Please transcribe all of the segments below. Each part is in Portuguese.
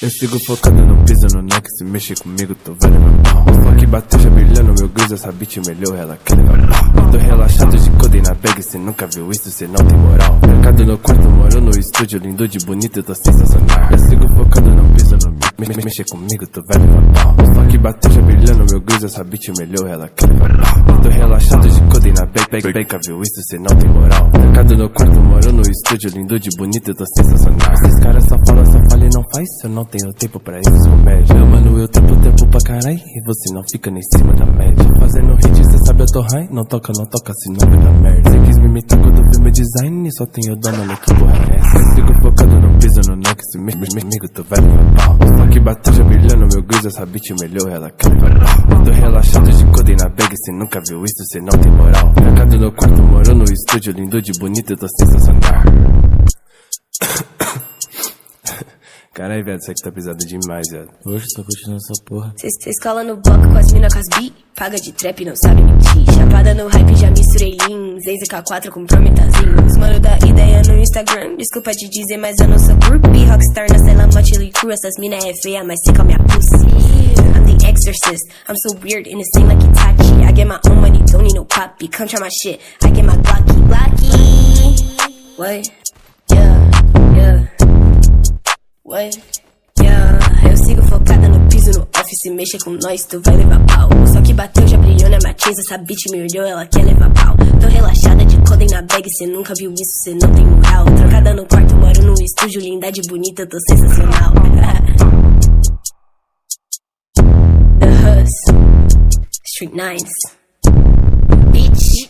Eu sigo focado no piso, no neck, se mexe comigo, tô vendo meu pau. Só que bateu já brilhando, meu gruz, essa bitch melhor, ela quer levar pau. Tô relaxado de coda e na bag, cê nunca viu isso, cê não tem moral. Mercado no quarto, moro no estúdio, lindo de bonito, eu tô sensacional. Eu sigo focado no piso, no mexe comigo, tô vendo meu pau. Só que bateu já brilhando, meu gruz, essa bitch melhor, ela quer levar pau. Tô relaxado de coda e na bag, nunca viu isso, cê não tem moral. Mercado no quarto, moro no estúdio, lindo de bonito, eu tô sensacional. Esses caras só falam e não faz, eu não tenho tempo pra esses comédia. Meu mano, eu tempo pra carai, e você não fica nem em cima da média. Fazendo hit, cê sabe eu tô high, não toca, se não vai dar merda. Cê quis me imitar quando eu vi meu design, só tenho dó, mano, que porra é essa? Eu sigo focado no piso, no neck, se comigo, tô velho meu pau. Só que bateu já brilhando, meu gruz, essa bitch melhor, ela quer levar pau. Tô relaxado de coda e na bag, cê nunca viu isso, cê não tem moral. Mercado no quarto, moro no estúdio, lindo de bonito, eu tô sensacional. Caralho, velho, isso aqui tá pesado demais, velho. Hoje tô curtindo essa porra. Cês cola no bloco com as mina com as bi, paga de trap, não sabe mentir. Chapada no hype, já misturei lean, Zenze K4 com prometazinho. Os mano da ideia no Instagram, desculpa te dizer, mas eu não sou groupie. Rockstar na cela, Motley Crue, essas mina é feia, mas seca minha pussy. I'm the exorcist, I'm so weird in the scene like Itachi. I get my own money, don't need no poppy. Come try my shit, I get my Glocky. What? Yeah. What? Yeah. Eu sigo focada no piso, no office, mexa com nós, tu vai levar pau. Só que bateu, já brilhou na matiza, essa bitch me olhou, ela quer levar pau. Tô relaxada de coda na bag, cê nunca viu isso, cê não tem moral. Trancada no quarto, moro no estúdio, lindade bonita, eu tô sensacional. The Hus, Street Nines, bitch.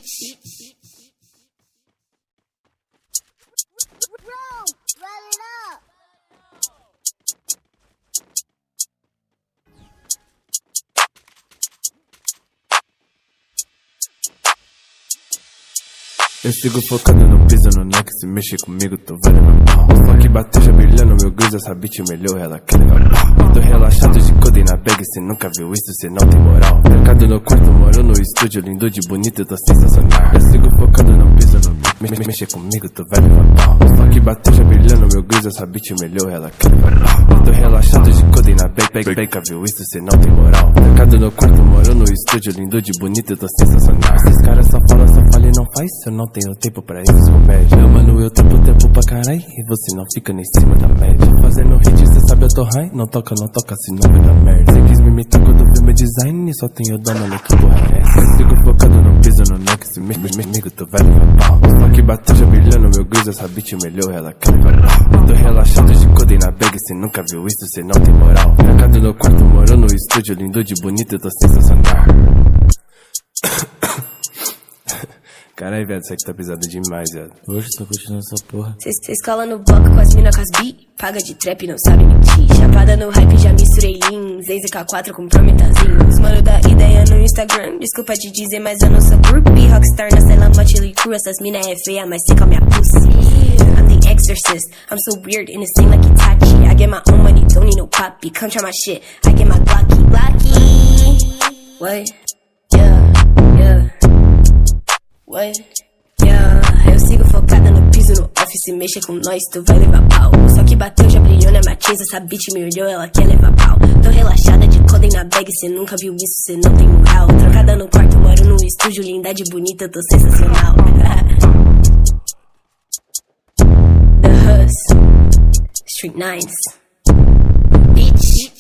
Eu sigo focado no piso, no neck, se mexe comigo, tô vendo meu pau. Só que bateu já brilhando, meu gruz, essa bitch melhor, ela quer levar pau. Tô relaxado de coda e na bag, cê nunca viu isso, cê não tem moral. Mercado no quarto, moro no estúdio, lindo de bonito, eu tô sensacional. Eu sigo focado no piso, no mexe comigo, tô vendo meu pau. Só que bateu já brilhando, meu gruz, essa bitch melhor, ela quer levar pau. Tô relaxado de coda e na bag, nunca viu isso, cê não tem moral. Mercado no quarto, moro no estúdio, lindo de bonito, eu tô sensacional. Esses caras só falam e não faz, eu não tenho tempo pra esses comédia. Meu mano, eu tempo pra carai, e você não fica nem em cima da média. Fazendo hit, cê sabe eu tô high, não toca, se não vai dar merda. Cê quis me imitar quando eu vi meu design, só tenho dó, mano, que porra é essa? Eu sigo focado no piso, no neck, se comigo, tô velho meu pau. Só que bateu já brilhando, meu gruz, essa bitch melhor, ela quer levar pau. Tô relaxado de coda e na bag, cê nunca viu isso, cê não tem moral. Mercado no quarto, moro no estúdio, lindo de bonito, eu tô sensacional. Caralho, velho, isso aqui tá pesado demais, velho. Hoje tô curtindo essa porra. Cês cola no bloco com as mina com as bi, paga de trap, não sabe mentir. Chapada no hype, já misturei lean, Zenze K4 com prometazinho. Os mano da ideia no Instagram, desculpa te dizer, mas eu não sou groupie. Rockstar na cela, Motley Crue, essas mina é feia, mas seca minha pussy. I'm the exorcist, I'm so weird in the scene like Itachi. I get my own money, don't need no poppy. Come try my shit, I get my Glocky. What? Yeah. What? Yeah. Eu sigo focada no piso, no office, mexa com nós, tu vai levar pau. Só que bateu, já brilhou na matiza, essa bitch me olhou, ela quer levar pau. Tô relaxada de coda na bag, cê nunca viu isso, cê não tem moral. Trancada no quarto, moro no estúdio, lindade bonita, eu tô sensacional. The Hus, Street Nines, bitch.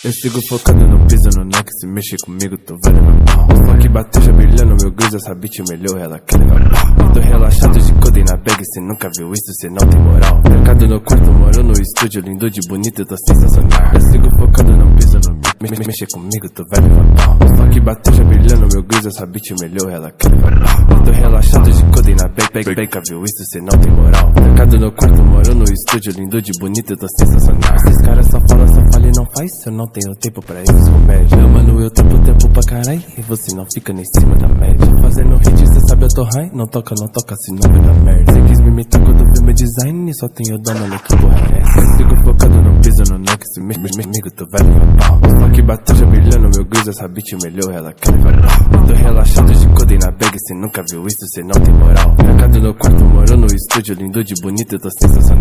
Eu sigo focado no piso, no neck, se mexe comigo, tô vendo meu pau. Só que bateu já brilhando, meu gruz, essa bitch melhor, ela quer levar pau. Tô relaxado de coda e na bag, cê nunca viu isso, cê não tem moral. Mercado no quarto, moro no estúdio, lindo de bonito, eu tô sensacional. Eu sigo focado no piso, no mexe comigo, tô vendo meu pau. Só que bateu já brilhando, meu gruz, essa bitch melhor, ela quer levar pau. Tô relaxado de coda e na bag, nunca viu isso, cê não tem moral. Mercado no quarto, moro no estúdio, lindo de bonito, eu tô sensacional. Esses caras só falam e não faz. faz? Eu não tenho tempo pra esses comédias. Meu mano, eu tenho tempo pra caralho e você não fica nem em cima da média. Fazendo hit, cê sabe eu tô high. Não toca, se não vai dar merda. Cê quis me imitar quando viu meu design e só tenho dona, olha que porra é essa. Eu sigo focado no piso, no next, amigo, tu vai levar pau. Só que bateu já brilhando, meu guiz, essa bitch melhor, ela quer levar pau. Tô relaxado de codei na bag, cê nunca viu isso, cê não tem moral. Trancado no quarto, morou no estúdio, lindo de bonito, eu tô sensacional.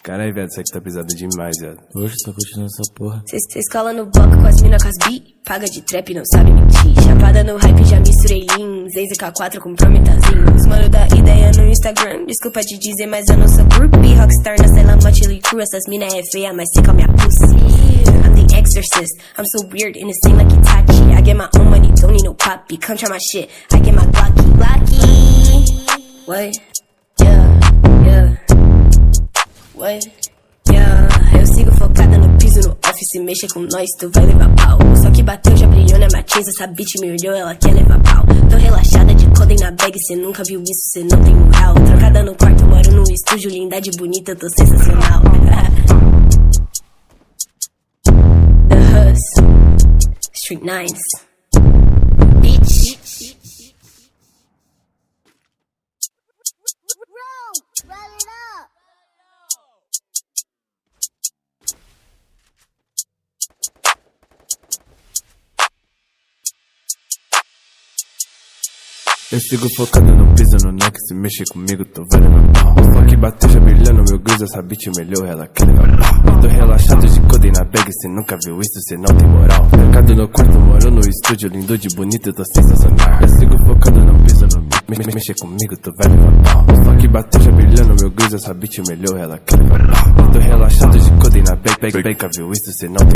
Caralho, velho, isso aqui tá pesado demais, velho. Hoje tá curtindo essa porra. Cês cola no bloco com as mina com as beat. Paga de trap, não sabe mentir. Chapada no hype, já misturei lean. Zez e K4 com prometazinho. Os mano da ideia no Instagram. Desculpa te dizer, mas eu não sou groupie. Rockstar na cela, Motley Crue. Essas mina é feia, mas sei calma minha pussy. I'm the exorcist. I'm so weird and it seem like Itachi. I get my own money, don't need no poppy. Come try my shit, I get my Glocky. What? Yeah. What? Yeah, eu sigo focada no piso, no office, mexa com nós, tu vai levar pau. Só que bateu, já brilhou na matiza, essa bitch me olhou, ela quer levar pau. Tô relaxada de codem na bag, cê nunca viu isso, cê não tem moral. Trancada no quarto, moro num estúdio, lindade bonita, eu tô sensacional. The Hus, Street Nines, bitch. Eu sigo focado no piso, no next, se mexe comigo, tu vai levar pau. Só que bateu já brilhando, meu guiz, essa bitch melhor, ela quer levar pau. Tô relaxado de codei na bag, cê nunca viu isso, cê não tem moral. Trancado no quarto, morou no estúdio, lindo de bonito, eu tô sensacional. Eu sigo focado no piso, no mexe comigo, tu vai levar pau. Só que bateu já brilhando, meu guiz, essa bitch melhor, ela quer levar pau. Tô relaxado de codei na bag, nunca viu isso, cê não tem